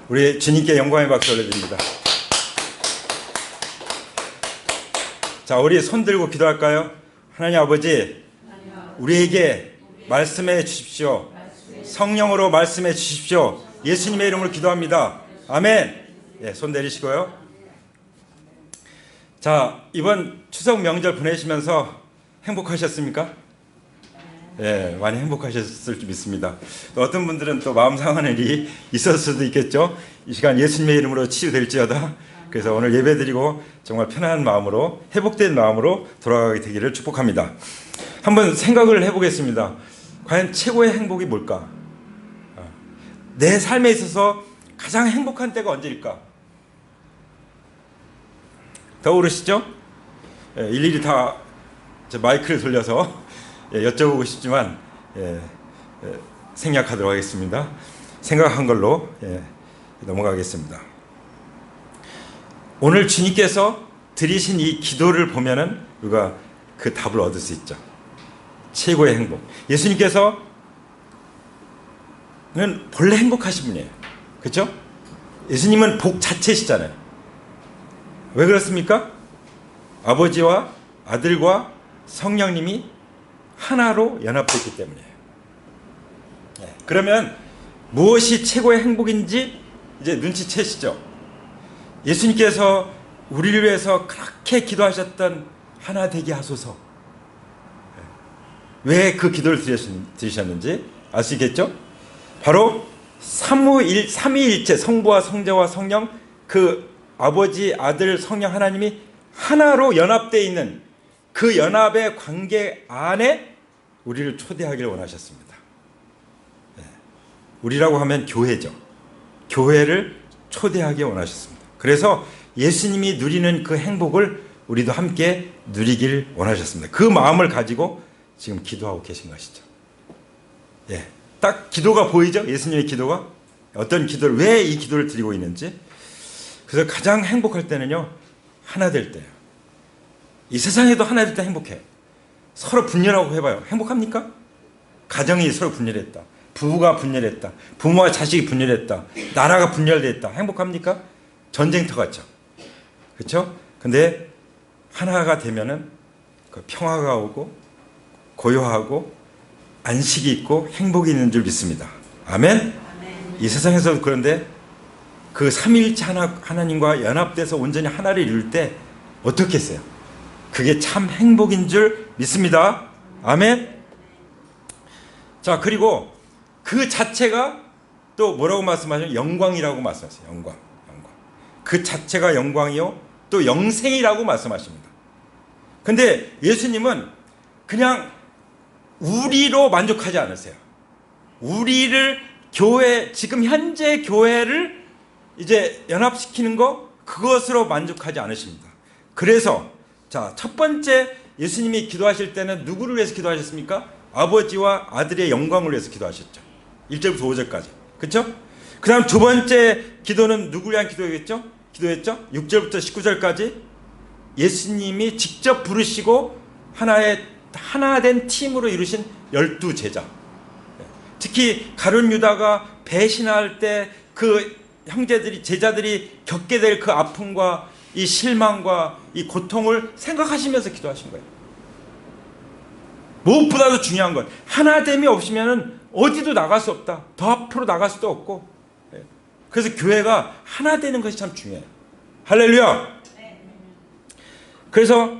우리 주님께 영광의 박수 올려드립니다. 자, 우리 손 들고 기도할까요? 하나님 아버지, 우리에게 말씀해 주십시오. 성령으로 말씀해 주십시오. 예수님의 이름으로 기도합니다. 아멘. 예, 손 내리시고요. 자, 이번 추석 명절 보내시면서 행복하셨습니까? 예, 많이 행복하셨을 줄 믿습니다. 또 어떤 분들은 또 마음 상하는 일이 있었을 수도 있겠죠. 이 시간 예수님의 이름으로 치유될지어다. 그래서 오늘 예배드리고 정말 편안한 마음으로, 회복된 마음으로 돌아가게 되기를 축복합니다. 한번 생각을 해보겠습니다. 과연 최고의 행복이 뭘까? 내 삶에 있어서 가장 행복한 때가 언제일까? 떠오르시죠? 예, 일일이 다 마이크를 돌려서 여쭤보고 싶지만 생략하도록 하겠습니다. 생각한 걸로 넘어가겠습니다. 오늘 주님께서 드리신 이 기도를 보면은 우리가 그 답을 얻을 수 있죠. 최고의 행복. 예수님께서는 본래 행복하신 분이에요. 그렇죠? 예수님은 복 자체시잖아요. 왜 그렇습니까? 아버지와 아들과 성령님이 하나로 연합됐기 때문이에요. 그러면 무엇이 최고의 행복인지 이제 눈치채시죠? 예수님께서 우리를 위해서 그렇게 기도하셨던 하나 되게 하소서. 왜 그 기도를 드리셨는지 알 수 있겠죠? 바로 삼위일체 성부와 성자와 성령, 그 아버지, 아들, 성령 하나님이 하나로 연합되어 있는 그 연합의 관계 안에 우리를 초대하기를 원하셨습니다. 우리라고 하면 교회죠. 교회를 초대하기 원하셨습니다. 그래서 예수님이 누리는 그 행복을 우리도 함께 누리길 원하셨습니다. 그 마음을 가지고 지금 기도하고 계신 것이죠. 딱 기도가 보이죠? 예수님의 기도가 어떤 기도를, 왜 이 기도를 드리고 있는지. 그래서 가장 행복할 때는요, 하나 될 때예요. 이 세상에도 하나 될 때 행복해. 서로 분열하고 해봐요. 행복합니까? 가정이 서로 분열했다. 부부가 분열했다. 부모와 자식이 분열했다. 나라가 분열됐다. 행복합니까? 전쟁터 같죠. 그렇죠? 근데 하나가 되면은 그 평화가 오고 고요하고 안식이 있고 행복이 있는 줄 믿습니다. 아멘? 이 세상에서도 그런데 그 삼위일체 하나님과 연합돼서 온전히 하나를 이룰 때 어떻게 했어요? 그게 참 행복인 줄 믿습니다. 아멘? 자, 그리고 그 자체가 또 뭐라고 말씀하시면 영광이라고 말씀하세요. 영광. 그 자체가 영광이요. 또 영생이라고 말씀하십니다. 근데 예수님은 그냥 우리로 만족하지 않으세요. 우리를 교회, 지금 현재 교회를 이제 연합시키는 거, 그것으로 만족하지 않으십니다. 그래서 자, 첫 번째 예수님이 기도하실 때는 누구를 위해서 기도하셨습니까? 아버지와 아들의 영광을 위해서 기도하셨죠. 1절부터 5절까지. 그렇죠? 그 다음 두 번째 기도는 누구를 위한 기도였죠? 6절부터 19절까지 예수님이 직접 부르시고 하나된 팀으로 이루신 12제자. 특히 가룟 유다가 배신할 때 그 형제들이, 제자들이 겪게 될 그 아픔과 이 실망과 이 고통을 생각하시면서 기도하신 거예요. 무엇보다도 중요한 건 하나됨이 없으면 어디도 나갈 수 없다. 더 앞으로 나갈 수도 없고. 그래서 교회가 하나 되는 것이 참 중요해요. 할렐루야. 그래서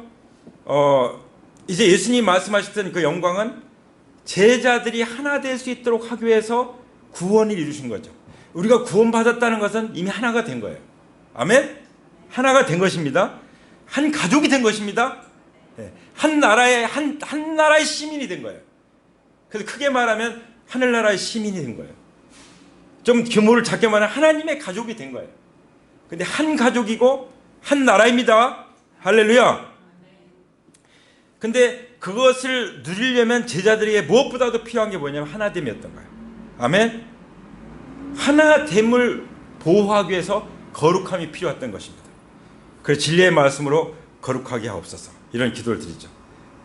이제 예수님이 말씀하셨던 그 영광은 제자들이 하나 될 수 있도록 하기 위해서 구원을 이루신 거죠. 우리가 구원받았다는 것은 이미 하나가 된 거예요. 아멘? 하나가 된 것입니다. 한 가족이 된 것입니다. 한 나라의 시민이 된 거예요. 그래서 크게 말하면 하늘나라의 시민이 된 거예요. 좀 규모를 작게 말하면 하나님의 가족이 된 거예요. 근데 한 가족이고 한 나라입니다. 할렐루야. 근데 그것을 누리려면 제자들에게 무엇보다도 필요한 게 뭐냐면 하나됨이었던 거예요. 아멘. 하나됨을 보호하기 위해서 거룩함이 필요했던 것입니다. 그래서 진리의 말씀으로 거룩하게 하옵소서, 이런 기도를 드리죠.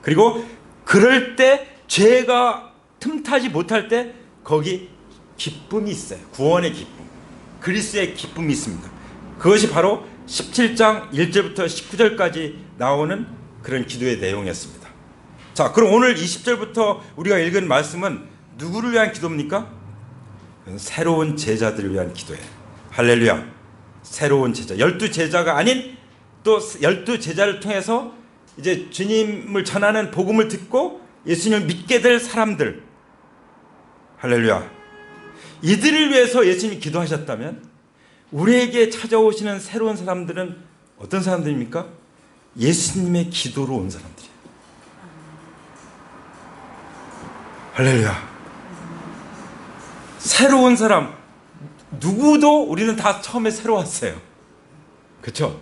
그리고 그럴 때 죄가 틈타지 못할 때 거기 기쁨이 있어요. 구원의 기쁨. 그리스의 기쁨이 있습니다. 그것이 바로 17장 1절부터 19절까지 나오는 그런 기도의 내용이었습니다. 자, 그럼 오늘 20절부터 우리가 읽은 말씀은 누구를 위한 기도입니까? 새로운 제자들을 위한 기도예요. 할렐루야. 새로운 제자, 12제자가 아닌 또 12제자를 통해서 이제 주님을 전하는 복음을 듣고 예수님을 믿게 될 사람들, 할렐루야. 이들을 위해서 예수님이 기도하셨다면 우리에게 찾아오시는 새로운 사람들은 어떤 사람들입니까? 예수님의 기도로 온 사람들이에요. 할렐루야. 새로운 사람, 누구도 우리는 다 처음에 새로 왔어요. 그렇죠?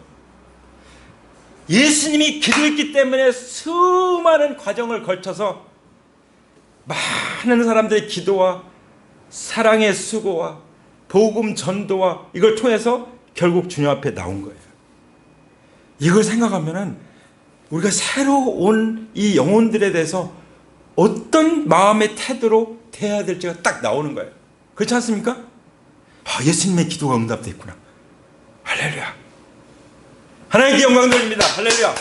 예수님이 기도했기 때문에 수많은 과정을 거쳐서 많은 사람들의 기도와 사랑의 수고와 복음 전도와 이걸 통해서 결국 주님 앞에 나온 거예요. 이걸 생각하면은 우리가 새로 온 이 영혼들에 대해서 어떤 마음의 태도로 대해야 될지가 딱 나오는 거예요. 그렇지 않습니까? 아, 예수님의 기도가 응답됐구나. 할렐루야. 하나님께 영광 돌립니다. 할렐루야.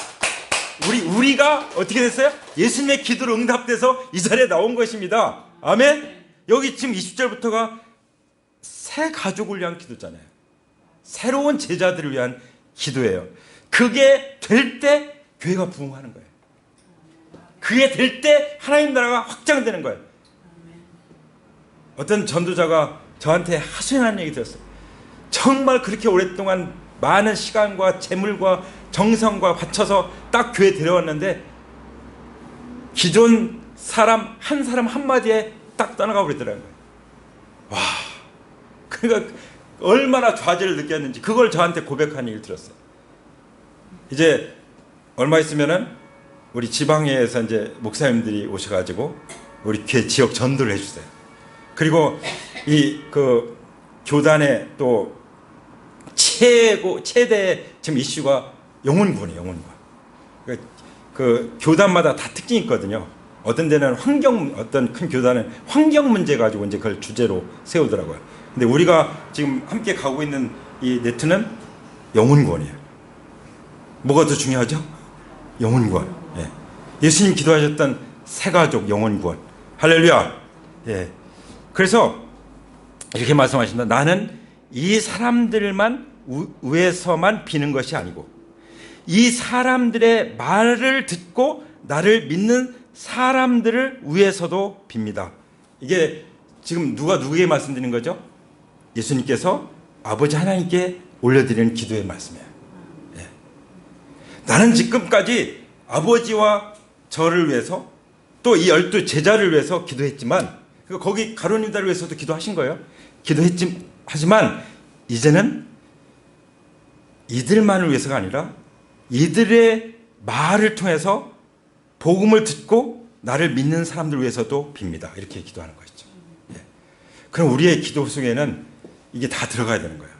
우리가 어떻게 됐어요? 예수님의 기도로 응답돼서 이 자리에 나온 것입니다. 아멘. 여기 지금 20절부터가 새 가족을 위한 기도잖아요. 새로운 제자들을 위한 기도예요. 그게 될 때 교회가 부흥하는 거예요. 그게 될 때 하나님 나라가 확장되는 거예요. 어떤 전도자가 저한테 하소연한 얘기 들었어요. 정말 그렇게 오랫동안 많은 시간과 재물과 정성과 바쳐서 딱 교회 데려왔는데 기존 사람 한마디에 딱 떠나가 버리더라고요. 와, 그러니까 얼마나 좌절을 느꼈는지 그걸 저한테 고백한 얘기를 들었어요. 이제 얼마 있으면은 우리 지방에서 이제 목사님들이 오셔가지고 우리 교회 지역 전도를 해주세요. 그리고 이 그 교단의 또 최대 지금 이슈가 영혼구원이에요. 영혼구원. 그 교단마다 다 특징이 있거든요. 어떤 데는 어떤 큰 교단은 환경 문제 가지고 이제 그걸 주제로 세우더라고요. 근데 우리가 지금 함께 가고 있는 이 네트는 영혼구원이에요. 뭐가 더 중요하죠? 영혼구원. 예. 예수님 기도하셨던 새가족 영혼구원. 할렐루야. 예. 그래서 이렇게 말씀하신다. 나는 이 사람들만 위해서만 비는 것이 아니고 이 사람들의 말을 듣고 나를 믿는 사람들을 위해서도 빕니다. 이게 지금 누가 누구에게 말씀드리는 거죠? 예수님께서 아버지 하나님께 올려드리는 기도의 말씀이에요. 예. 나는 지금까지 아버지와 저를 위해서 또 이 12제자를 위해서 기도했지만 거기 가룟 유다를 위해서도 기도하신 거예요. 하지만 이제는 이들만을 위해서가 아니라 이들의 말을 통해서 복음을 듣고 나를 믿는 사람들을 위해서도 빕니다. 이렇게 기도하는 것이죠. 예. 그럼 우리의 기도 속에는 이게 다 들어가야 되는 거예요.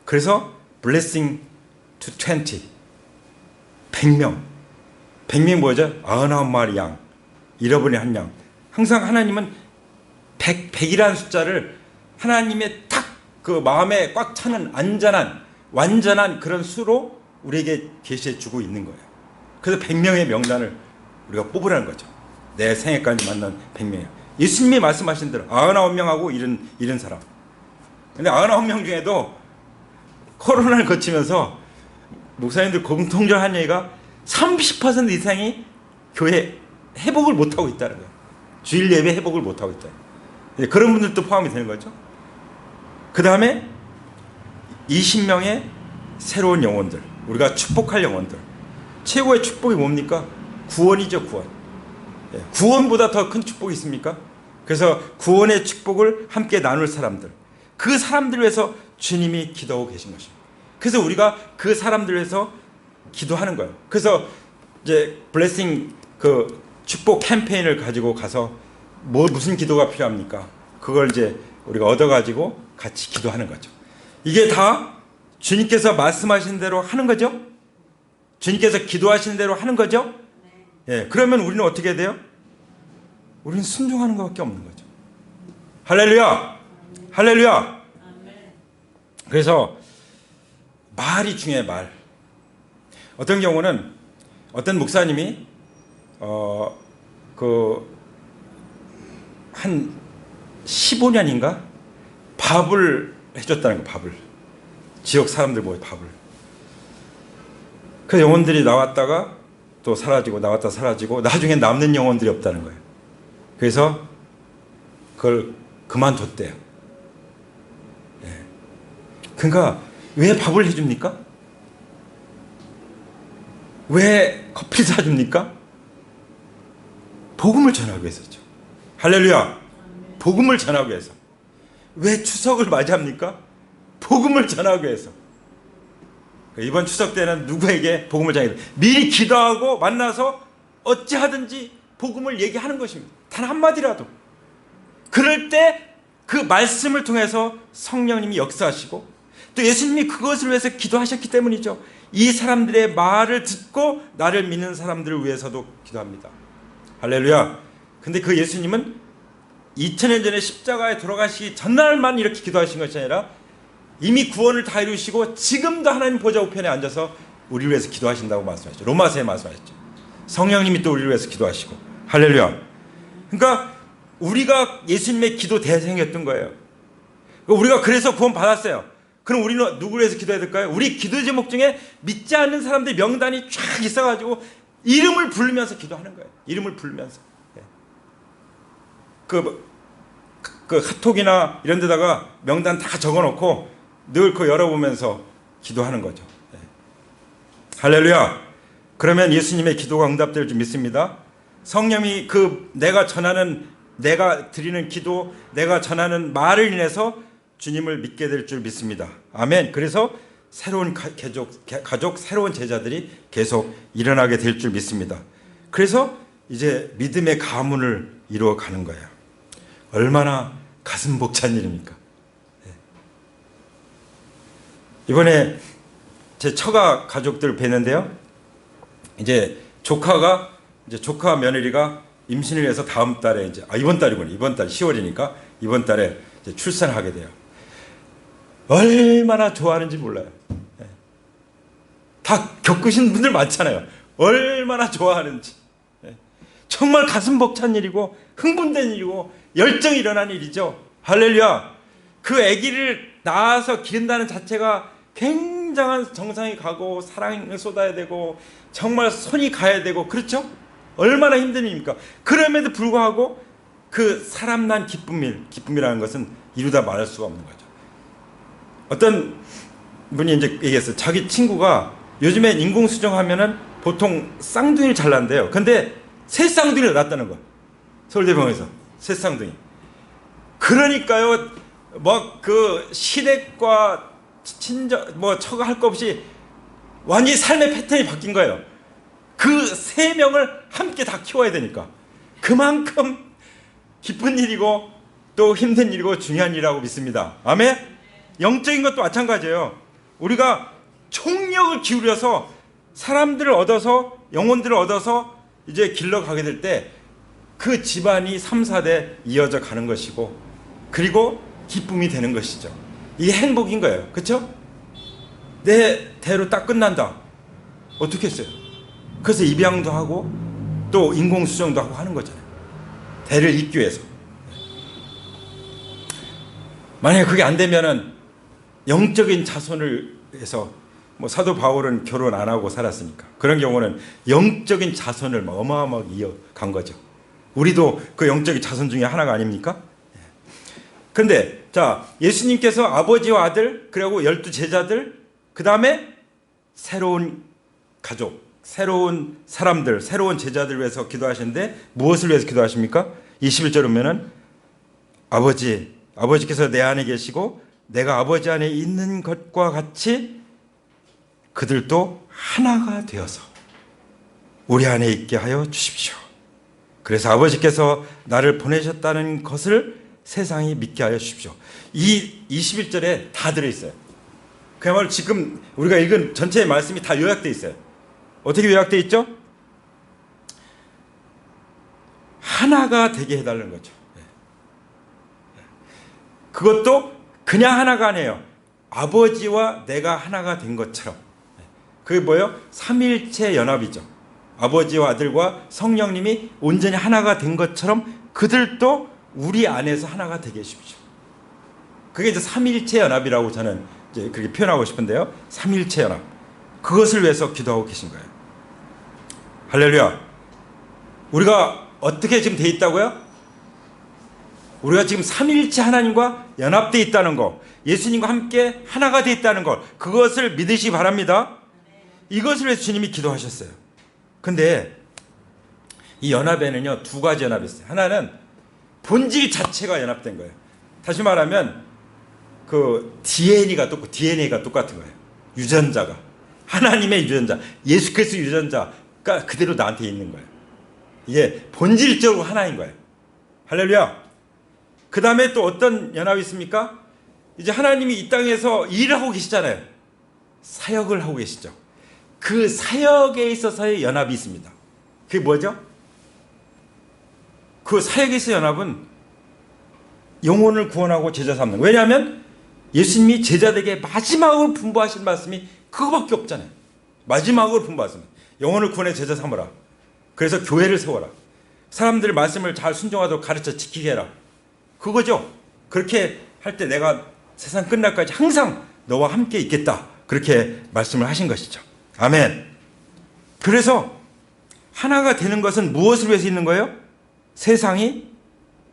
그래서 blessing to 20, 100명. 100명이 뭐죠? 99마리 양, 잃어버린 한 양. 항상 하나님은 100이라는 숫자를 하나님의 딱 그 마음에 꽉 차는 완전한 그런 수로 우리에게 계시해 주고 있는 거예요. 그래서 100명의 명단을 우리가 뽑으라는 거죠. 내 생애까지 만난 100명이에요. 예수님이 말씀하신 대로 99명하고 잃은 사람. 근데 99명 중에도 코로나를 거치면서 목사님들 공통적한 얘기가 30% 이상이 교회 회복을 못하고 있다는 거예요. 주일 예배 회복을 못하고 있다. 그런 분들도 포함이 되는 거죠. 그 다음에 20명의 새로운 영혼들, 우리가 축복할 영혼들. 최고의 축복이 뭡니까? 구원이죠. 구원. 구원보다 더 큰 축복이 있습니까? 그래서 구원의 축복을 함께 나눌 사람들, 그 사람들을 위해서 주님이 기도하고 계신 것입니다. 그래서 우리가 그 사람들을 위해서 기도하는 거예요. 그래서 이제 블레싱 그 축복 캠페인을 가지고 가서 무슨 기도가 필요합니까? 그걸 이제 우리가 얻어가지고 같이 기도하는 거죠. 이게 다 주님께서 말씀하신 대로 하는 거죠? 주님께서 기도하신 대로 하는 거죠? 예, 그러면 우리는 어떻게 해야 돼요? 우리는 순종하는 것밖에 없는 거죠. 할렐루야! 할렐루야! 그래서 말이 중요해. 말. 어떤 경우는 어떤 목사님이 한 15년인가 밥을 해줬다는 거. 밥을. 지역 사람들 모여 밥을. 그 영혼들이 나왔다가 또 사라지고 나왔다 사라지고 나중에 남는 영혼들이 없다는 거예요. 그래서 그걸 그만뒀대요. 예. 그러니까 왜 밥을 해줍니까? 왜 커피를 사줍니까? 복음을 전하기 위해서죠. 할렐루야. 복음을 전하기 위해서. 왜 추석을 맞이합니까? 복음을 전하기 위해서. 이번 추석 때는 누구에게 복음을 전하기 위해서 미리 기도하고 만나서 어찌하든지 복음을 얘기하는 것입니다. 단 한마디라도. 그럴 때 그 말씀을 통해서 성령님이 역사하시고 또 예수님이 그것을 위해서 기도하셨기 때문이죠. 이 사람들의 말을 듣고 나를 믿는 사람들을 위해서도 기도합니다. 할렐루야. 근데 그 예수님은 2000년 전에 십자가에 돌아가시기 전날만 이렇게 기도하신 것이 아니라 이미 구원을 다 이루시고 지금도 하나님 보좌 우편에 앉아서 우리를 위해서 기도하신다고 말씀하셨죠. 로마서에 말씀하셨죠. 성령님이 또 우리를 위해서 기도하시고. 할렐루야. 그러니까 우리가 예수님의 기도 대상이었던 거예요. 우리가 그래서 구원 받았어요. 그럼 우리는 누구를 위해서 기도해야 될까요? 우리 기도 제목 중에 믿지 않는 사람들의 명단이 쫙 있어가지고 이름을 부르면서 기도하는 거예요. 이름을 부르면서. 그 카톡이나 이런 데다가 명단 다 적어놓고 늘 그거 열어보면서 기도하는 거죠. 할렐루야. 그러면 예수님의 기도가 응답될 줄 믿습니다. 성령이 내가 드리는 기도, 내가 전하는 말을 인해서 주님을 믿게 될 줄 믿습니다. 아멘. 그래서 새로운 가족, 새로운 제자들이 계속 일어나게 될 줄 믿습니다. 그래서 이제 믿음의 가문을 이루어가는 거예요. 얼마나 가슴 벅찬 일입니까? 이번에 제 처가 가족들 뵀는데요. 이제 조카 며느리가 임신을 해서 다음 달에 이번 달이군요. 이번 달 10월이니까 이번 달에 이제 출산을 하게 돼요. 얼마나 좋아하는지 몰라요. 다 겪으신 분들 많잖아요. 얼마나 좋아하는지. 정말 가슴 벅찬 일이고 흥분된 일이고 열정이 일어난 일이죠. 할렐루야. 그 아기를 낳아서 기른다는 자체가 굉장한 정성이 가고 사랑을 쏟아야 되고 정말 손이 가야 되고 그렇죠? 얼마나 힘든 일입니까? 그럼에도 불구하고 그 사람 난 기쁨이라는 것은 이루다 말할 수가 없는 거죠. 어떤 분이 이제 얘기했어요. 자기 친구가 요즘에 인공수정하면은 보통 쌍둥이를 잘 낳는데요. 근데 새 쌍둥이를 낳았다는 거예요. 서울대병원에서 새 쌍둥이. 그러니까요, 그 시댁과 친정 처가 할 거 없이 완전히 삶의 패턴이 바뀐 거예요. 그 세 명을 함께 다 키워야 되니까 그만큼 기쁜 일이고 또 힘든 일이고 중요한 일이라고 믿습니다. 아멘. 영적인 것도 마찬가지예요. 우리가 총력을 기울여서 사람들을 얻어서 영혼들을 얻어서 이제 길러가게 될 때 그 집안이 3, 4대 이어져 가는 것이고 그리고 기쁨이 되는 것이죠. 이게 행복인 거예요. 그렇죠? 내 대로 딱 끝난다. 어떻게 했어요? 그래서 입양도 하고 또 인공수정도 하고 하는 거잖아요. 대를 잇기 위해서. 만약에 그게 안 되면은 영적인 자손을 해서 사도 바울은 결혼 안 하고 살았으니까 그런 경우는 영적인 자손을 어마어마하게 이어간 거죠. 우리도 그 영적인 자손 중에 하나가 아닙니까? 그런데 자, 예수님께서 아버지와 아들 그리고 12제자들 그 다음에 새로운 가족, 새로운 사람들, 새로운 제자들을 위해서 기도하시는데 무엇을 위해서 기도하십니까? 21절 보면은 아버지께서 내 안에 계시고 내가 아버지 안에 있는 것과 같이 그들도 하나가 되어서 우리 안에 있게 하여 주십시오. 그래서 아버지께서 나를 보내셨다는 것을 세상이 믿게 하여 주십시오. 이 21절에 다 들어있어요. 그야말로 지금 우리가 읽은 전체의 말씀이 다 요약되어 있어요. 어떻게 요약되어 있죠? 하나가 되게 해달라는 거죠. 그것도 그냥 하나가 아니에요. 아버지와 내가 하나가 된 것처럼. 그게 뭐예요? 삼일체 연합이죠. 아버지와 아들과 성령님이 온전히 하나가 된 것처럼 그들도 우리 안에서 하나가 되게 해주십시오. 그게 이제 삼일체 연합이라고 저는 이제 그렇게 표현하고 싶은데요. 삼일체 연합. 그것을 위해서 기도하고 계신 거예요. 할렐루야. 우리가 어떻게 지금 돼 있다고요? 우리가 지금 삼일체 하나님과 연합되어 있다는 거, 예수님과 함께 하나가 되어 있다는 것, 그것을 믿으시기 바랍니다. 이것을 위해서 주님이 기도하셨어요. 근데 이 연합에는요, 두 가지 연합이 있어요. 하나는 본질 자체가 연합된 거예요. 다시 말하면 그 DNA가 똑같은 거예요. 유전자가. 하나님의 유전자, 예수 그리스도 유전자가 그대로 나한테 있는 거예요. 이게 본질적으로 하나인 거예요. 할렐루야. 그 다음에 또 어떤 연합이 있습니까? 이제 하나님이 이 땅에서 일을 하고 계시잖아요. 사역을 하고 계시죠. 그 사역에 있어서의 연합이 있습니다. 그게 뭐죠? 그 사역에 있어서 연합은 영혼을 구원하고 제자 삼는 거예요. 왜냐하면 예수님이 제자들에게 마지막으로 분부하신 말씀이 그거밖에 없잖아요. 마지막으로 분부하신 영혼을 구원해 제자 삼으라. 그래서 교회를 세워라. 사람들 말씀을 잘 순종하도록 가르쳐 지키게 해라. 그거죠. 그렇게 할 때 내가 세상 끝날까지 항상 너와 함께 있겠다. 그렇게 말씀을 하신 것이죠. 아멘. 그래서 하나가 되는 것은 무엇을 위해서 있는 거예요? 세상이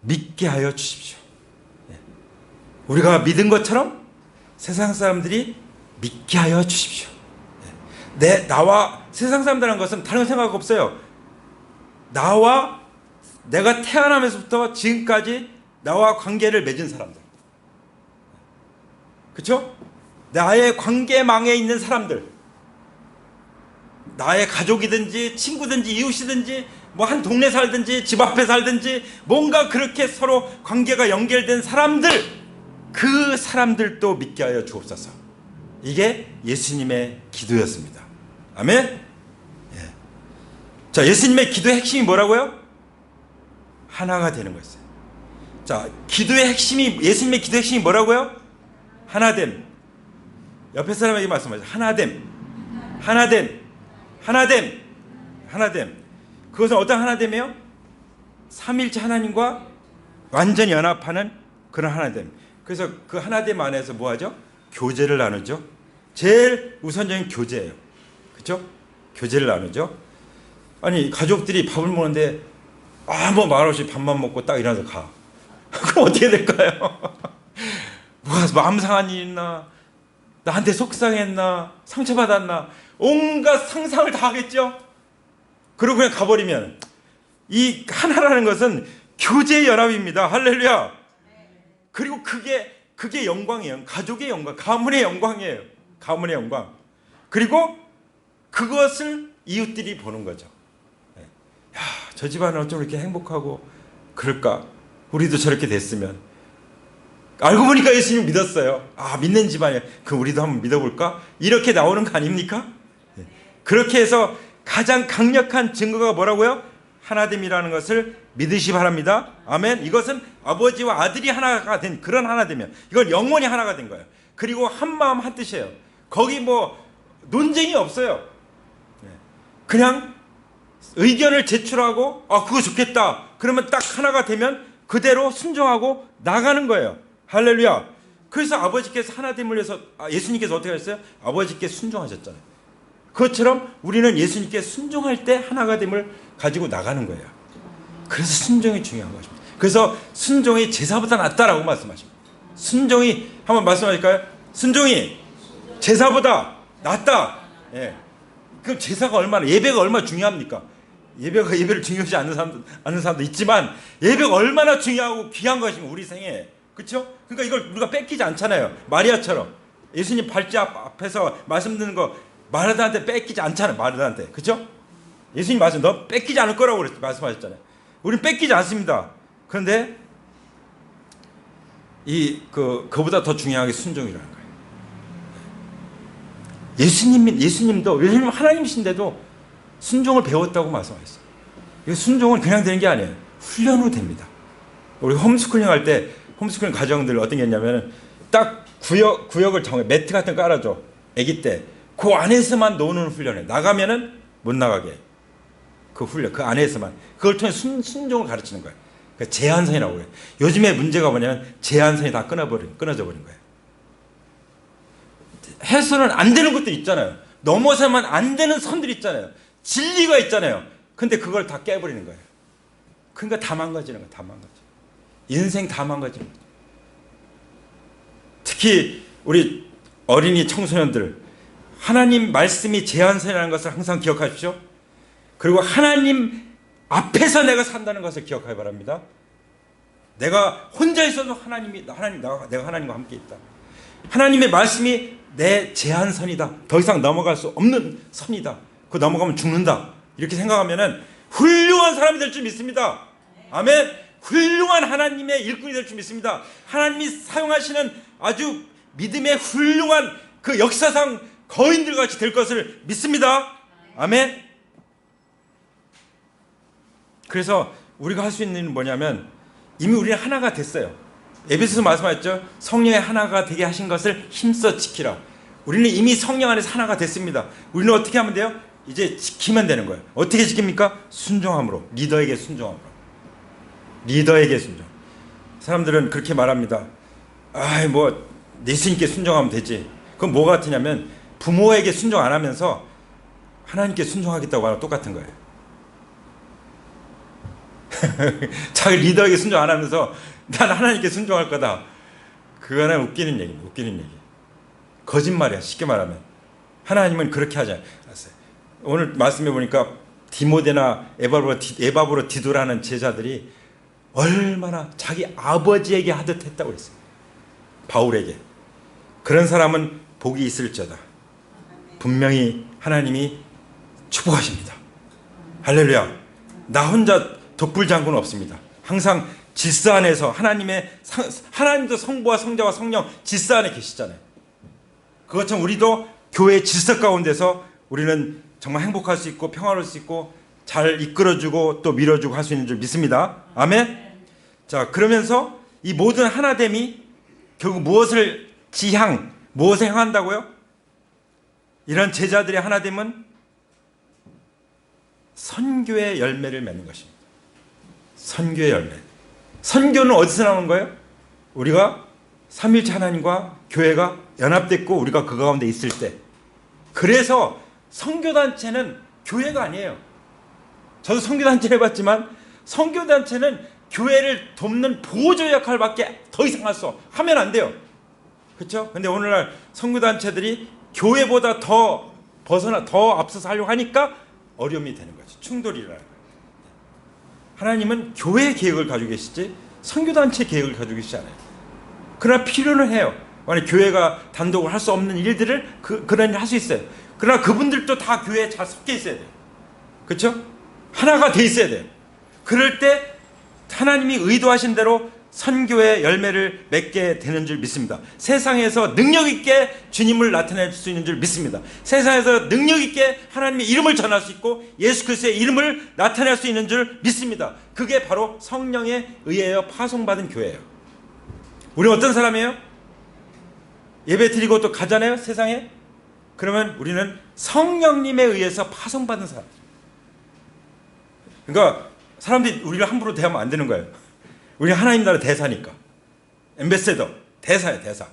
믿게 하여 주십시오. 우리가 믿은 것처럼 세상 사람들이 믿게 하여 주십시오. 나와 세상 사람들이라는 것은 다른 생각 없어요. 나와 내가 태어나면서부터 지금까지 나와 관계를 맺은 사람들. 그렇죠? 나의 관계망에 있는 사람들. 나의 가족이든지 친구든지 이웃이든지 뭐 한 동네 살든지 집 앞에 살든지 뭔가 그렇게 서로 관계가 연결된 사람들, 그 사람들도 믿게 하여 주옵소서. 이게 예수님의 기도였습니다. 아멘. 예. 자, 예수님의 기도의 핵심이 뭐라고요? 하나가 되는 거였어요. 자, 기도의 핵심이, 예수님의 기도의 핵심이 뭐라고요? 하나됨. 옆에 사람에게 말씀하세요. 하나됨. 하나됨. 하나됨. 하나됨. 그것은 어떤 하나됨이에요? 삼일체 하나님과 완전히 연합하는 그런 하나됨. 그래서 그 하나됨 안에서 뭐 하죠? 교제를 나누죠. 제일 우선적인 교제예요. 그렇죠? 교제를 나누죠. 아니, 가족들이 밥을 먹는데 아무 말 없이 밥만 먹고 딱 일어나서 가. 그럼 어떻게 될까요? 뭐가 마음 상한 일 있나? 나한테 속상했나? 상처받았나? 온갖 상상을 다 하겠죠? 그리고 그냥 가버리면, 이 하나라는 것은 교제의 연합입니다. 할렐루야. 그리고 그게 영광이에요. 가족의 영광, 가문의 영광이에요. 가문의 영광. 그리고 그것을 이웃들이 보는 거죠. 야, 저 집안은 어쩜 이렇게 행복하고 그럴까? 우리도 저렇게 됐으면. 알고 보니까 예수님 믿었어요. 아, 믿는 집안이에요. 그럼 우리도 한번 믿어볼까? 이렇게 나오는 거 아닙니까? 그렇게 해서 가장 강력한 증거가 뭐라고요? 하나됨이라는 것을 믿으시 바랍니다. 아멘. 이것은 아버지와 아들이 하나가 된 그런 하나됨이에요. 이건 영원히 하나가 된 거예요. 그리고 한 마음 한 뜻이에요. 거기 뭐 논쟁이 없어요. 그냥 의견을 제출하고 그거 좋겠다. 그러면 딱 하나가 되면 그대로 순종하고 나가는 거예요. 할렐루야. 그래서 아버지께서 하나됨을 위해서 예수님께서 어떻게 하셨어요? 아버지께 순종하셨잖아요. 그것처럼 우리는 예수님께 순종할 때 하나가 됨을 가지고 나가는 거예요. 그래서 순종이 중요한 것입니다. 그래서 순종이 제사보다 낫다라고 말씀하십니다. 순종이 한번 말씀하실까요? 순종이 제사보다 낫다. 예. 그럼 제사가 얼마나, 예배가 얼마나 중요합니까? 예배를 중요하지 않는 사람도 있지만 예배가 얼마나 중요하고 귀한 것입니까? 우리 생에. 그렇죠? 그러니까 이걸 우리가 뺏기지 않잖아요. 마리아처럼 예수님 발자 앞에서 말씀 듣는 거 마르다한테 뺏기지 않잖아요. 마르다한테. 그렇죠? 예수님 말씀 너 뺏기지 않을 거라고 말씀하셨잖아요. 우리는 뺏기지 않습니다. 그런데 그보다 더 중요한 게 순종이라는 거예요. 예수님도 하나님이신데도 순종을 배웠다고 말씀하셨어요. 이 순종은 그냥 되는 게 아니에요. 훈련으로 됩니다. 우리 홈스쿨링 할 때 홈스쿨링 과정들 어떤 게 있냐면 딱 구역을 정해, 매트 같은 거 깔아줘. 아기 때. 그 안에서만 노는 훈련해. 나가면은 못 나가게. 그 훈련, 그 안에서만. 그걸 통해 순종을 가르치는 거야. 그 제한선이라고 그래. 요즘에 문제가 뭐냐면 제한선이 다 끊어져 버린 거예요. 해서는 안 되는 것도 있잖아요. 넘어서면 안 되는 선들이 있잖아요. 진리가 있잖아요. 근데 그걸 다 깨버리는 거예요. 그러니까 다 망가지는 거예요. 다 망가져. 인생 다 망가지는 거예요. 특히 우리 어린이 청소년들, 하나님 말씀이 제한선이라는 것을 항상 기억하십시오. 그리고 하나님 앞에서 내가 산다는 것을 기억하기 바랍니다. 내가 혼자 있어도 내가 하나님과 함께 있다. 하나님의 말씀이 내 제한선이다. 더 이상 넘어갈 수 없는 선이다. 그 넘어가면 죽는다. 이렇게 생각하면은 훌륭한 사람이 될 줄 믿습니다. 아멘. 훌륭한 하나님의 일꾼이 될 줄 믿습니다. 하나님이 사용하시는 아주 믿음의 훌륭한 그 역사상 거인들 같이 될 것을 믿습니다. 아멘. 그래서 우리가 할 수 있는 일은 뭐냐면 이미 우리는 하나가 됐어요. 에베소서 말씀하셨죠. 성령의 하나가 되게 하신 것을 힘써 지키라. 우리는 이미 성령 안에서 하나가 됐습니다. 우리는 어떻게 하면 돼요? 이제 지키면 되는 거예요. 어떻게 지킵니까? 순종함으로. 리더에게 순종함으로. 리더에게 순종. 사람들은 그렇게 말합니다. 뭐 예수님께 순종하면 되지. 그건 뭐 같으냐면 부모에게 순종 안 하면서 하나님께 순종하겠다고 하는 똑같은 거예요. 자기 리더에게 순종 안 하면서 난 하나님께 순종할 거다. 그거는 웃기는 얘기입니다. 웃기는 얘기. 거짓말이야. 쉽게 말하면. 하나님은 그렇게 하지 않아요. 오늘 말씀해 보니까 디모데나 에바브로 디도라는 제자들이 얼마나 자기 아버지에게 하듯 했다고 했어요. 바울에게. 그런 사람은 복이 있을지어다. 분명히 하나님이 축복하십니다. 할렐루야. 나 혼자 독불장군은 없습니다. 항상 질서 안에서 하나님도 성부와 성자와 성령 질서 안에 계시잖아요. 그것처럼 우리도 교회의 질서 가운데서 우리는 정말 행복할 수 있고 평화로울 수 있고 잘 이끌어주고 또 밀어주고 할 수 있는 줄 믿습니다. 아멘. 자, 그러면서 이 모든 하나됨이 결국 무엇을 향한다고요? 이런 제자들의 하나됨은 선교의 열매를 맺는 것입니다. 선교의 열매. 선교는 어디서 나오는 거예요? 우리가 삼위일체 하나님과 교회가 연합됐고 우리가 그 가운데 있을 때. 그래서 선교단체는 교회가 아니에요. 저도 선교단체 해봤지만 선교단체는 교회를 돕는 보조 역할밖에 더 이상 하면 안 돼요. 그렇죠? 근데 오늘날 선교단체들이 교회보다 더 앞서서 하려고 하니까 어려움이 되는 거죠. 충돌이 일어나는 거예요. 하나님은 교회 계획을 가지고 계시지 선교단체 계획을 가지고 계시지 않아요. 그러나 필요는 해요. 만약 교회가 단독으로 할 수 없는 일들을 그런 일 할 수 있어요. 그러나 그분들도 다 교회에 잘 섞여 있어야 돼요. 그렇죠? 하나가 돼 있어야 돼요. 그럴 때 하나님이 의도하신 대로 선교의 열매를 맺게 되는 줄 믿습니다. 세상에서 능력 있게 주님을 나타낼 수 있는 줄 믿습니다. 세상에서 능력 있게 하나님의 이름을 전할 수 있고 예수 그리스도의 이름을 나타낼 수 있는 줄 믿습니다. 그게 바로 성령에 의하여 파송받은 교회예요. 우리는 어떤 사람이에요? 예배 드리고 또 가잖아요, 세상에. 그러면 우리는 성령님에 의해서 파송받은 사람. 그러니까 사람들이 우리를 함부로 대하면 안 되는 거예요. 우리 하나님 나라 대사니까. 엠베세더, 대사예요, 대사.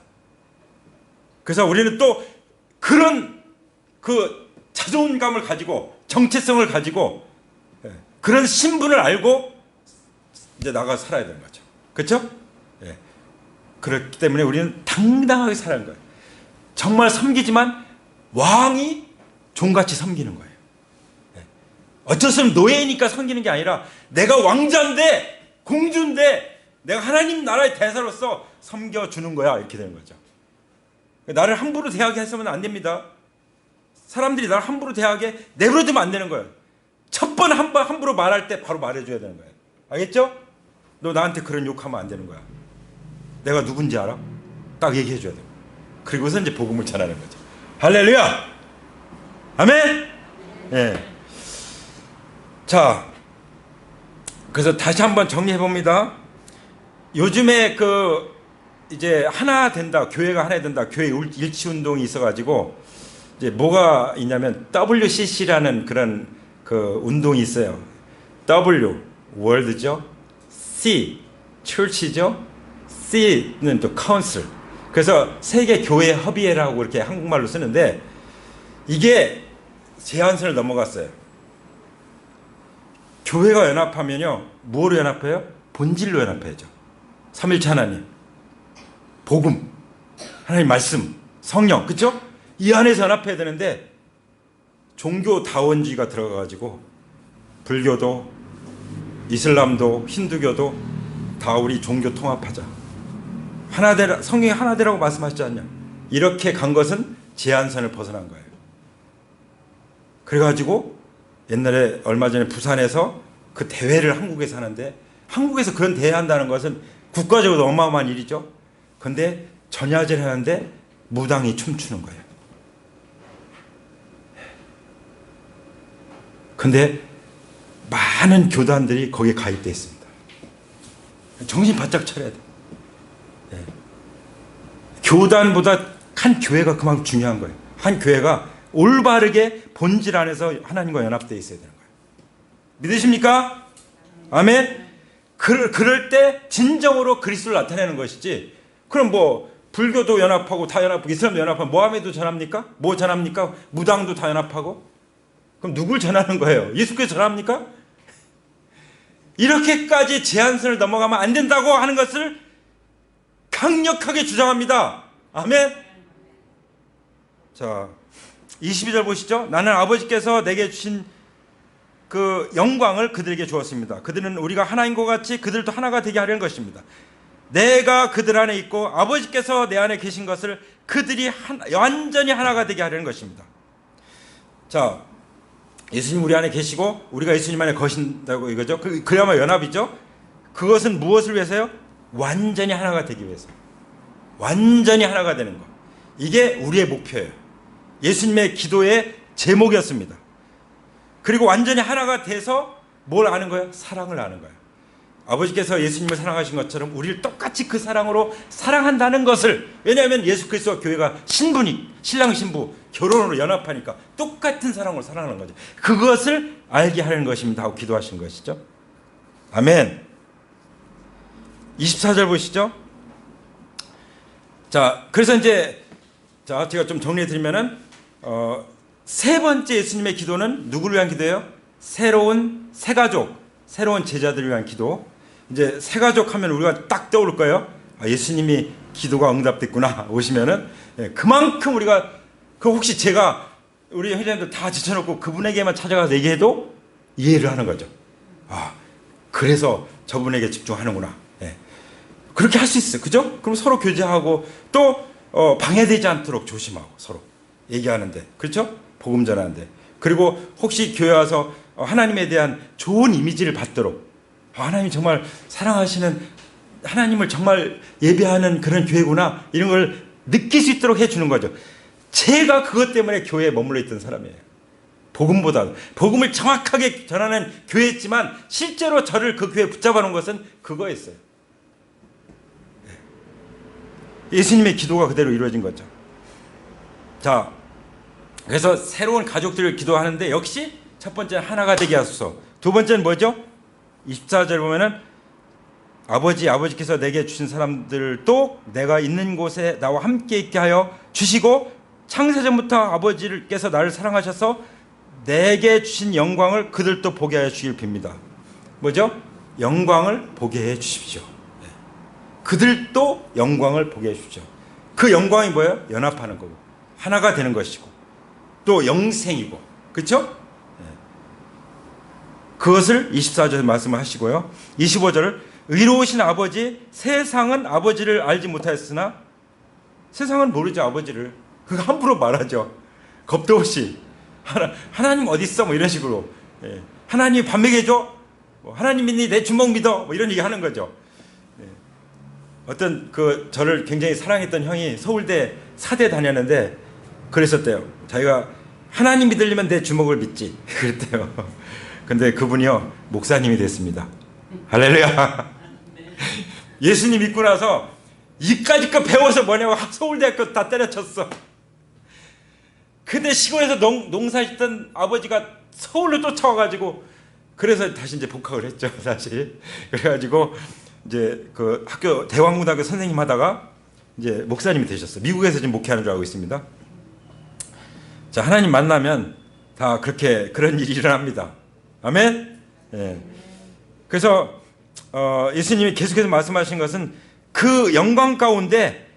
그래서 우리는 또 그런 그 자존감을 가지고 정체성을 가지고 그런 신분을 알고 이제 나가 살아야 되는 거죠. 그렇죠? 예. 그렇기 때문에 우리는 당당하게 살아야 하는 거예요. 정말 섬기지만 왕이 종같이 섬기는 거예요. 예. 어쩔 수 없는 노예니까 섬기는 게 아니라 내가 왕자인데 공주인데 내가 하나님 나라의 대사로서 섬겨주는 거야. 이렇게 되는 거죠. 나를 함부로 대하게 했으면 안 됩니다. 사람들이 나를 함부로 대하게 내버려두면 안 되는 거예요. 첫 번 함부로 말할 때 바로 말해줘야 되는 거예요. 알겠죠? 너 나한테 그런 욕하면 안 되는 거야. 내가 누군지 알아? 딱 얘기해줘야 돼요. 그리고서 이제 복음을 전하는 거죠. 할렐루야! 아멘! 예. 자, 그래서 다시 한번 정리해 봅니다. 요즘에 이제 하나 된다, 교회가 하나 된다, 교회 일치 운동이 있어가지고 이제 뭐가 있냐면 WCC라는 그런 그 운동이 있어요. W 월드죠, C church죠, C는 또 council. 그래서 세계 교회 협의회라고 이렇게 한국말로 쓰는데 이게 제한선을 넘어갔어요. 교회가 연합하면요, 뭐로 연합해요? 본질로 연합해야죠. 삼일체 하나님, 복음, 하나님 말씀, 성령, 그렇죠? 이 안에서 연합해야 되는데 종교 다원주의가 들어가가지고 불교도 이슬람도 힌두교도 다 우리 종교 통합하자, 하나되라, 성경이 하나되라고 말씀하시지 않냐, 이렇게 간 것은 제한선을 벗어난 거예요. 그래가지고 옛날에 얼마 전에 부산에서 그 대회를 한국에서 하는데, 한국에서 그런 대회 한다는 것은 국가적으로 어마어마한 일이죠. 근데 전야제를 하는데 무당이 춤추는 거예요. 근데 많은 교단들이 거기에 가입되어 있습니다. 정신 바짝 차려야 돼요. 네. 교단보다 한 교회가 그만큼 중요한 거예요. 한 교회가 올바르게 본질 안에서 하나님과 연합되어 있어야 되는 거예요. 믿으십니까? 아멘. 그럴 때 진정으로 그리스도를 나타내는 것이지, 그럼 뭐 불교도 연합하고 다 연합하고 이슬람도 연합하고 모하메도 전합니까? 뭐 전합니까? 무당도 다 연합하고? 그럼 누굴 전하는 거예요? 예수께서 전합니까? 이렇게까지 제한선을 넘어가면 안 된다고 하는 것을 강력하게 주장합니다. 아멘. 자, 22절 보시죠. 나는 아버지께서 내게 주신 그 영광을 그들에게 주었습니다. 그들은 우리가 하나인 것 같이 그들도 하나가 되게 하려는 것입니다. 내가 그들 안에 있고 아버지께서 내 안에 계신 것을 그들이 완전히 하나가 되게 하려는 것입니다. 자, 예수님 우리 안에 계시고 우리가 예수님 안에 거신다고 이거죠. 그야말로 연합이죠. 그것은 무엇을 위해서요? 완전히 하나가 되기 위해서. 완전히 하나가 되는 것. 이게 우리의 목표예요. 예수님의 기도의 제목이었습니다. 그리고 완전히 하나가 돼서 뭘 아는 거예요? 사랑을 아는 거예요. 아버지께서 예수님을 사랑하신 것처럼 우리를 똑같이 그 사랑으로 사랑한다는 것을, 왜냐하면 예수 그리스도와 교회가 신부니, 신랑 신부 결혼으로 연합하니까 똑같은 사랑으로 사랑하는 거죠. 그것을 알게 하는 것입니다 하고 기도하신 것이죠. 아멘. 24절 보시죠. 자, 그래서 이제 제가 좀 정리해 드리면은 세 번째 예수님의 기도는 누구를 위한 기도예요? 새로운 새가족, 새로운 제자들을 위한 기도. 이제 새가족 하면 우리가 딱 떠오를 거예요. 아, 예수님이 기도가 응답됐구나 오시면은, 그만큼 우리가, 그 혹시 제가 우리 회장님들 다 지쳐놓고 그분에게만 찾아가서 얘기해도 이해를 하는 거죠. 아, 그래서 저분에게 집중하는구나. 그렇게 할 수 있어요. 그죠? 그럼 서로 교제하고 또 방해되지 않도록 조심하고 서로 얘기하는데, 그렇죠? 복음 전하는데. 그리고 혹시 교회 와서 하나님에 대한 좋은 이미지를 받도록, 하나님이 정말 사랑하시는, 하나님을 정말 예배하는 그런 교회구나, 이런 걸 느낄 수 있도록 해주는 거죠. 제가 그것 때문에 교회에 머물러 있던 사람이에요. 복음보다 복음을 정확하게 전하는 교회였지만 실제로 저를 그 교회에 붙잡아 놓은 것은 그거였어요. 예수님의 기도가 그대로 이루어진 거죠. 자, 그래서 새로운 가족들을 기도하는데 역시 첫 번째는 하나가 되게 하소서. 두 번째는 뭐죠? 24절 보면은 아버지께서 내게 주신 사람들도 내가 있는 곳에 나와 함께 있게 하여 주시고 창세전부터 아버지께서 나를 사랑하셔서 내게 주신 영광을 그들도 보게 하여 주길 빕니다. 뭐죠? 영광을 보게 해 주십시오. 그들도 영광을 보게 해 주십시오. 그 영광이 뭐예요? 연합하는 거고 하나가 되는 것이고 또 영생이고, 그렇죠? 그것을 24절에 말씀을 하시고요. 25절을 의로우신 아버지, 세상은 아버지를 알지 못하였으나, 세상은 모르죠 아버지를. 그거 함부로 말하죠. 겁도 없이 하나님 어디 있어? 뭐 이런 식으로. 하나님 밥 먹여줘? 하나님 믿니? 내 주먹 믿어? 뭐 이런 얘기 하는 거죠. 어떤 저를 굉장히 사랑했던 형이 서울대 사대 다녔는데 그랬었대요. 자기가 하나님 믿으려면 내 주먹을 믿지 그랬대요. 근데 그분이요 목사님이 됐습니다. 할렐루야. 예수님 믿고 나서 이까짓 거 배워서 뭐냐고 서울대학교 다 때려쳤어. 근데 시골에서 농사짓던 아버지가 서울로 쫓아와가지고, 그래서 다시 이제 복학을 했죠, 사실. 그래가지고 이제 그 학교 대왕고등학교 선생님 하다가 이제 목사님이 되셨어. 미국에서 지금 목회하는 줄 알고 있습니다. 자, 하나님 만나면 다 그런 일이 일어납니다. 아멘. 예. 그래서 예수님이 계속해서 말씀하신 것은 그 영광 가운데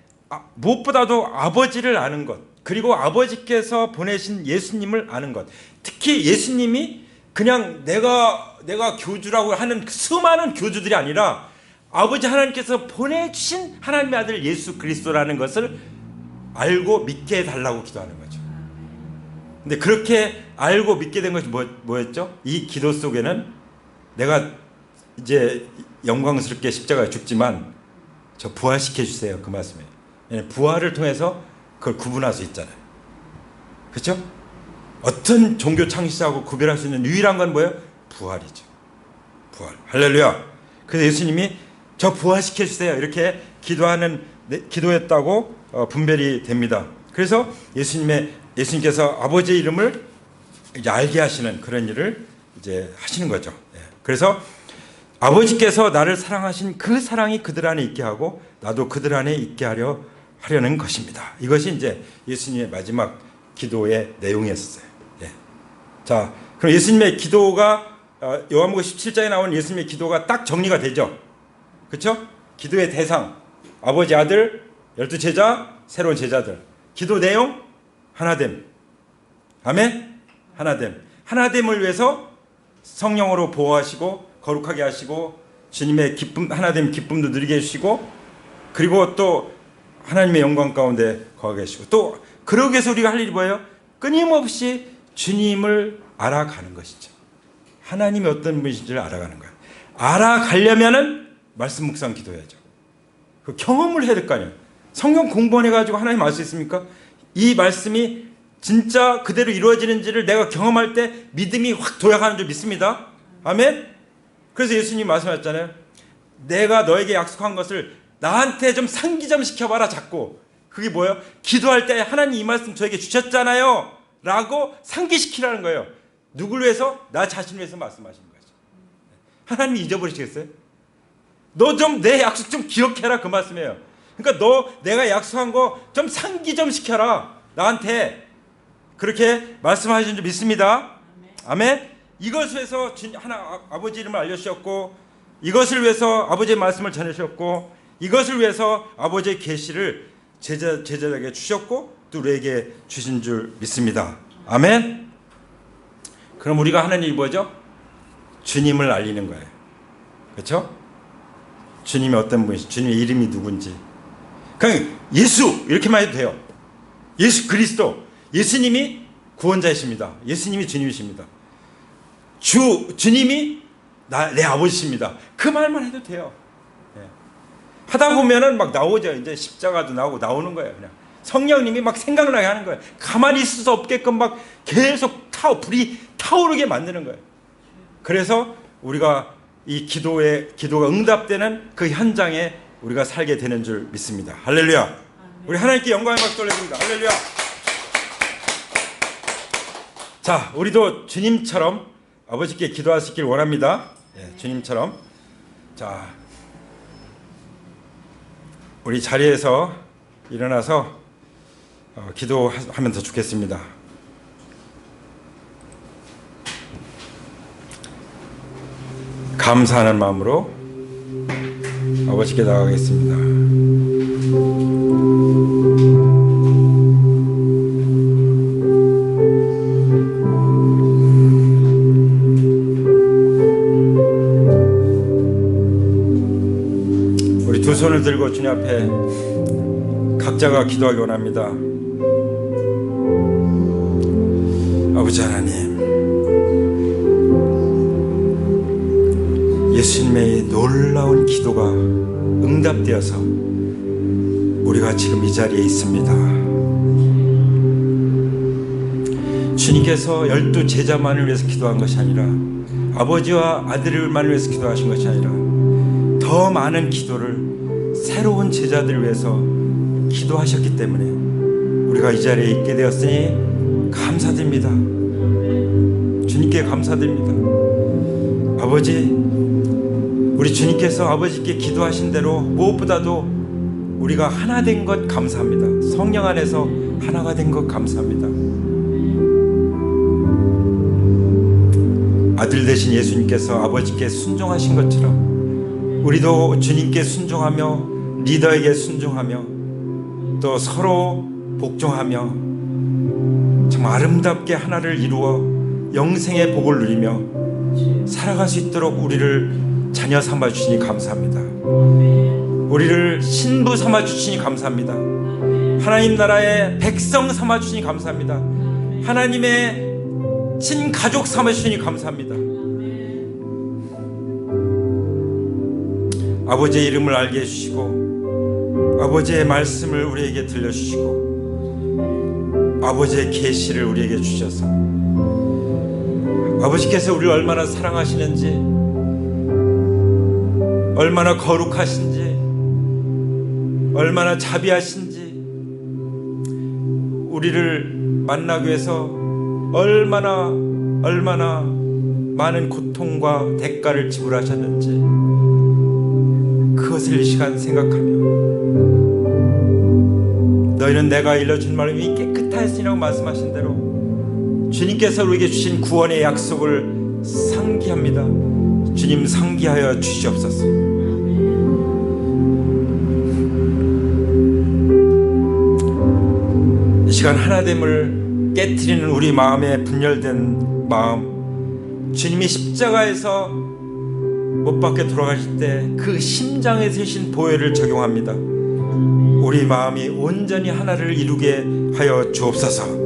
무엇보다도 아버지를 아는 것, 그리고 아버지께서 보내신 예수님을 아는 것. 특히 예수님이 그냥 내가 교주라고 하는 수많은 교주들이 아니라 아버지 하나님께서 보내주신 하나님의 아들 예수 그리스도라는 것을 알고 믿게 해달라고 기도하는 거죠. 근데 그렇게 알고 믿게 된 것이 뭐였죠? 이 기도 속에는 내가 이제 영광스럽게 십자가에 죽지만 저 부활시켜 주세요, 그 말씀이에요. 부활을 통해서 그걸 구분할 수 있잖아요. 그렇죠? 어떤 종교 창시자하고 구별할 수 있는 유일한 건 뭐예요? 부활이죠. 부활. 할렐루야. 그래서 예수님이 저 부활시켜 주세요, 이렇게 기도했다고 분별이 됩니다. 그래서 예수님께서 아버지의 이름을 이제 알게 하시는 그런 일을 이제 하시는 거죠. 그래서 아버지께서 나를 사랑하신 그 사랑이 그들 안에 있게 하고 나도 그들 안에 있게 하려는 것입니다. 이것이 이제 예수님의 마지막 기도의 내용이었어요. 자, 그럼 예수님의 기도가 요한복음 17장에 나온 예수님의 기도가 딱 정리가 되죠. 그렇죠? 기도의 대상, 아버지, 아들, 12제자, 새로운 제자들. 기도 내용, 하나됨. 아멘? 하나됨. 하나됨을 위해서 성령으로 보호하시고 거룩하게 하시고 주님의 기쁨, 하나됨 기쁨도 누리게 해주시고, 그리고 또 하나님의 영광 가운데 거하게 해주시고, 또 그러기 위해서 우리가 할 일이 뭐예요? 끊임없이 주님을 알아가는 것이죠. 하나님이 어떤 분이신지를 알아가는 거예요. 알아가려면은 말씀 묵상 기도해야죠. 그 경험을 해야 될 거 아니에요. 성경 공부해가지고 하나님 알 수 있습니까? 이 말씀이 진짜 그대로 이루어지는지를 내가 경험할 때 믿음이 확 돌아가는 줄 믿습니다. 아멘? 그래서 예수님이 말씀하셨잖아요. 내가 너에게 약속한 것을 나한테 좀 상기 좀 시켜봐라, 자꾸. 그게 뭐예요? 기도할 때 하나님 이 말씀 저에게 주셨잖아요 라고 상기시키라는 거예요. 누굴 위해서? 나 자신을 위해서 말씀하시는 거죠. 하나님이 잊어버리시겠어요? 너 좀 내 약속 좀 기억해라, 그 말씀이에요. 그러니까 내가 약속한 거 좀 상기 좀 시켜라, 나한테. 그렇게 말씀하신 줄 믿습니다. 아멘. 이것을 위해서 아버지 이름을 알려주셨고, 이것을 위해서 아버지의 말씀을 전해주셨고, 이것을 위해서 아버지의 계시를 제자들에게 주셨고 또 우리에게 주신 줄 믿습니다. 아멘. 그럼 우리가 하는 일이 뭐죠? 주님을 알리는 거예요. 그렇죠? 주님이 어떤 분이신지, 주님의 이름이 누군지. 그냥 예수 이렇게만 해도 돼요. 예수 그리스도. 예수님이 구원자이십니다. 예수님이 주님이십니다. 주님이 내 아버지십니다. 그 말만 해도 돼요. 하다 보면은 막 나오죠. 이제 십자가도 나오는 거예요. 그냥 성령님이 막 생각나게 하는 거예요. 가만히 있을 수 없게끔 막 계속 불이 타오르게 만드는 거예요. 그래서 우리가 이 기도가 응답되는 그 현장에 우리가 살게 되는 줄 믿습니다. 할렐루야. 우리 하나님께 영광의 박수 돌려드립니다. 할렐루야. 자, 우리도 주님처럼 아버지께 기도할 수 있길 원합니다. 주님처럼. 자, 우리 자리에서 일어나서 기도하면 더 좋겠습니다. 감사하는 마음으로 아버지께 나가겠습니다. 우리 두 손을 들고 주님 앞에 각자가 기도하기 원합니다. 아버지 하나님, 예수님의 놀라운 기도가 응답되어서 우리가 지금 이 자리에 있습니다. 주님께서 12제자만을 위해서 기도한 것이 아니라 아버지와 아들만을 위해서 기도하신 것이 아니라 더 많은 기도를 새로운 제자들을 위해서 기도하셨기 때문에 우리가 이 자리에 있게 되었으니 감사드립니다. 주님께 감사드립니다. 아버지, 우리 주님께서 아버지께 기도하신 대로 무엇보다도 우리가 하나 된 것 감사합니다. 성령 안에서 하나가 된 것 감사합니다. 아들 되신 예수님께서 아버지께 순종하신 것처럼 우리도 주님께 순종하며 리더에게 순종하며 또 서로 복종하며 정말 아름답게 하나를 이루어 영생의 복을 누리며 살아갈 수 있도록 우리를 자녀 삼아 주시니 감사합니다. 우리를 신부 삼아 주시니 감사합니다. 하나님 나라의 백성 삼아 주시니 감사합니다. 하나님의 친가족 삼아 주시니 감사합니다. 아버지의 이름을 알게 해주시고 아버지의 말씀을 우리에게 들려주시고 아버지의 계시를 우리에게 주셔서 아버지께서 우리를 얼마나 사랑하시는지, 얼마나 거룩하신지, 얼마나 자비하신지, 우리를 만나기 위해서 얼마나 많은 고통과 대가를 지불하셨는지 그것을 이 시간 생각하며 너희는 내가 일러준 말씀이 깨끗하였으니라고 말씀하신 대로 주님께서 우리에게 주신 구원의 약속을 상기합니다. 주님 상기하여 주시옵소서. 이 시간 하나됨을 깨트리는 우리 마음에 분열된 마음, 주님이 십자가에서 못 박혀 돌아가실 때 그 심장에 세신 보혈을 적용합니다. 우리 마음이 온전히 하나를 이루게 하여 주옵소서.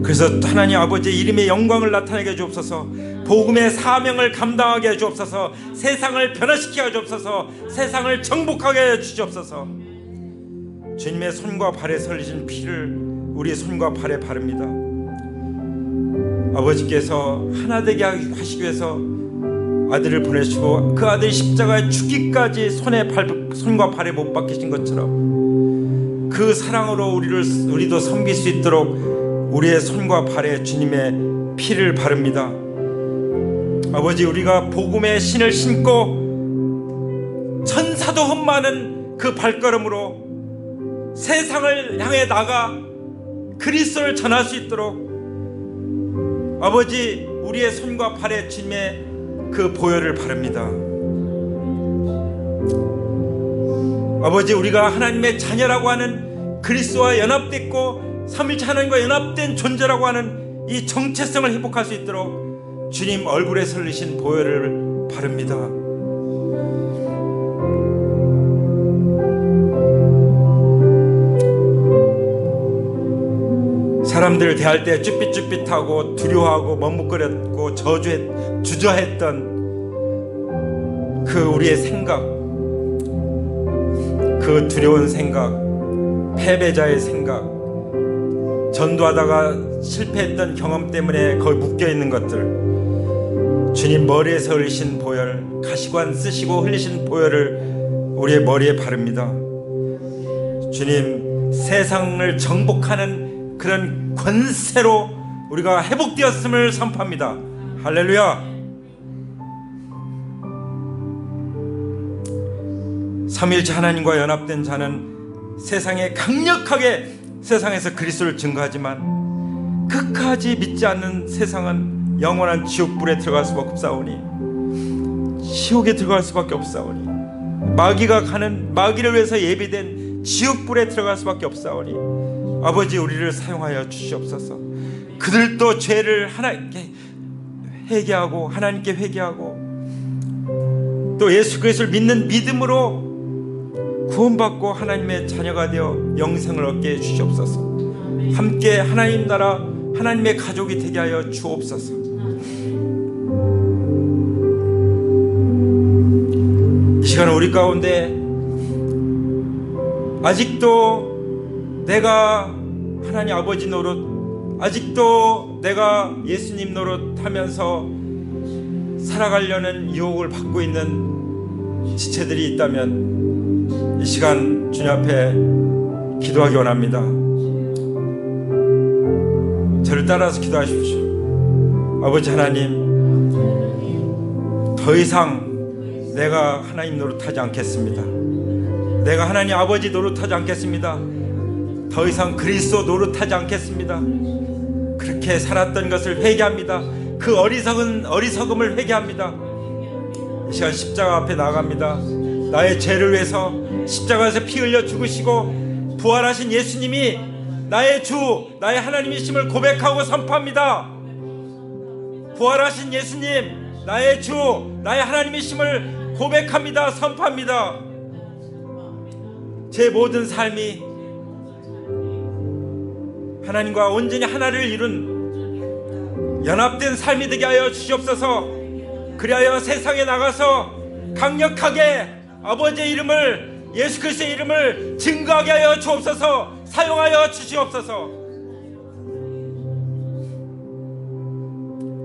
그래서 하나님 아버지의 이름의 영광을 나타내게 주옵소서. 복음의 사명을 감당하게 해 주옵소서. 세상을 변화시키게 해 주옵소서. 세상을 정복하게 해 주옵소서. 주님의 손과 발에 설리신 피를 우리의 손과 발에 바릅니다. 아버지께서 하나 되게 하시기 위해서 아들을 보내시고 그 아들이 십자가에 죽기까지 손과 발에 못 박히신 것처럼 그 사랑으로 우리도 섬길 수 있도록 우리의 손과 발에 주님의 피를 바릅니다. 아버지, 우리가 복음의 신을 신고 천사도 흠많은 그 발걸음으로 세상을 향해 나가 그리스도를 전할 수 있도록 아버지, 우리의 손과 발에 주님의 그 보혈을 바릅니다. 아버지, 우리가 하나님의 자녀라고 하는 그리스도와 연합됐고 삼위일체 하나님과 연합된 존재라고 하는 이 정체성을 회복할 수 있도록 주님 얼굴에 설리신 보혈을 바릅니다. 사람들을 대할 때 쭈삣쭈삣하고 두려워하고 머뭇거렸고 주저했던 그 우리의 생각, 그 두려운 생각, 패배자의 생각, 전도하다가 실패했던 경험 때문에 거기 묶여있는 것들, 주님 머리에서 흘리신 보혈, 가시관 쓰시고 흘리신 보혈을 우리의 머리에 바릅니다. 주님, 세상을 정복하는 그런 권세로 우리가 회복되었음을 선포합니다. 할렐루야. 삼위일체 하나님과 연합된 자는 세상에 강력하게 세상에서 그리스도를 증거하지만 끝까지 믿지 않는 세상은 영원한 지옥불에 들어갈 수밖에 없사오니, 지옥에 들어갈 수밖에 없사오니, 마귀가 가는 마귀를 위해서 예비된 지옥불에 들어갈 수밖에 없사오니 아버지, 우리를 사용하여 주시옵소서. 그들도 죄를 하나님께 회개하고 하나님께 회개하고 또 예수 그리스도를 믿는 믿음으로 구원받고 하나님의 자녀가 되어 영생을 얻게 해 주시옵소서. 함께 하나님 나라 하나님의 가족이 되게 하여 주옵소서. 이 시간 우리 가운데 아직도 내가 하나님 아버지 노릇, 아직도 내가 예수님 노릇 하면서 살아가려는 유혹을 받고 있는 지체들이 있다면 이 시간 주님 앞에 기도하기 원합니다. 저를 따라서 기도하십시오. 아버지 하나님, 더 이상 내가 하나님 노릇하지 않겠습니다. 내가 하나님 아버지 노릇하지 않겠습니다. 더 이상 그리스도 노릇하지 않겠습니다. 그렇게 살았던 것을 회개합니다. 그 어리석음을 회개합니다. 이 시간 십자가 앞에 나아갑니다. 나의 죄를 위해서 십자가에서 피 흘려 죽으시고 부활하신 예수님이 나의 주, 나의 하나님이심을 고백하고 선포합니다. 부활하신 예수님, 나의 주, 나의 하나님이심을 고백합니다. 선포합니다. 제 모든 삶이 하나님과 온전히 하나를 이룬 연합된 삶이 되게 하여 주시옵소서. 그리하여 세상에 나가서 강력하게 아버지의 이름을, 예수 그리스도의 이름을 증거하게 하여 주옵소서. 사용하여 주시옵소서.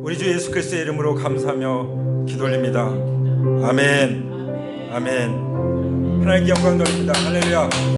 우리 주 예수 그리스도의 이름으로 감사하며 기도 올립니다. 아멘. 아멘. 하나님께 영광 돌립니다. 할렐루야.